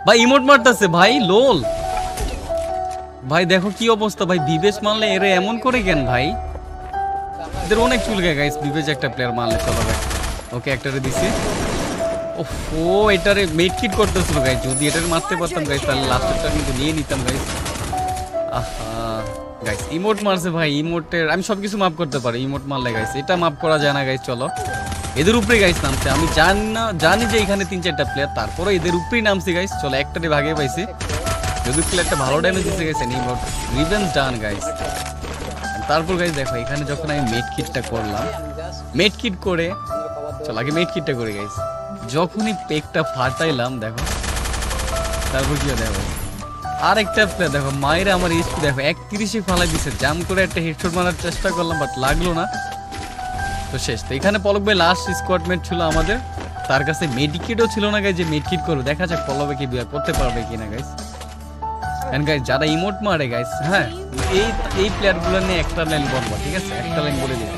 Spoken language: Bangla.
ভাই ইমোট মারতেছে ভাই, লোল ভাই, দেখো কি অবস্থা ভাই। বিবেশ মারলে এরা এমন করে কেন ভাই? এদের অনেক চুলকে গাইস। বিবেশ একটা প্লেয়ার মারলে চলো ভাই। ওকে একটারে দিছি। ওফো, এটারে মেড কিট করতেছিল গাইস। যদি এটারে মারতে পারতাম গাইস তাহলে লাস্টেরটা কিন্তু নিয়ে নিতাম গাইস। আহা গাইস, ইমোট মারছে ভাই। ইমোটের আমি সবকিছু মাফ করতে পারি, ইমোট মারলে গাইস এটা মাফ করা যায় না গাইস। চলো এদের উপরে গাইস নামছে। আমি জানি যে এখানে 3-4টা প্লেয়ার, তারপরে এদের উপরেই নামছি গাইস। চলো একটারে ভাগে পাইছি। যদি প্লেয়ারটা ভালো ড্যামেজ দিতে গেছে ইমোট রিভেঞ্জ ডান গাইস। তারপর গাইস দেখো এখানে যখন আমি মেড কিটটা করলাম, মেড কিট করে চলো আগে মেড কিটটা করে গাইস। যখনই পেকটা ফাটাইলাম দেখো, তারপর কি দেখো আরেকটা প্লেয়ার দেখো মায়ের আমার এইচপি দেখো 31-এ ফালাই দিছে। জাম করে একটা হেডশট মারার চেষ্টা করলাম, বাট লাগলো না। তো শেষ। তো এখানে পলক ভাই লাস্ট স্কোয়াডমেট ছিল আমাদের। তার কাছে মেডিকিটও ছিল না গাইস যে মেডকিট করবে। দেখা যাক পলক ভাই কি করতে পারবে কিনা গাইস। এন্ড গাইস যারা ইমোট মারে গাইস, হ্যাঁ এই প্লেয়ারগুলো নিয়ে একটা লাইন বলবো, ঠিক আছে? একটা লাইন বলে দিই।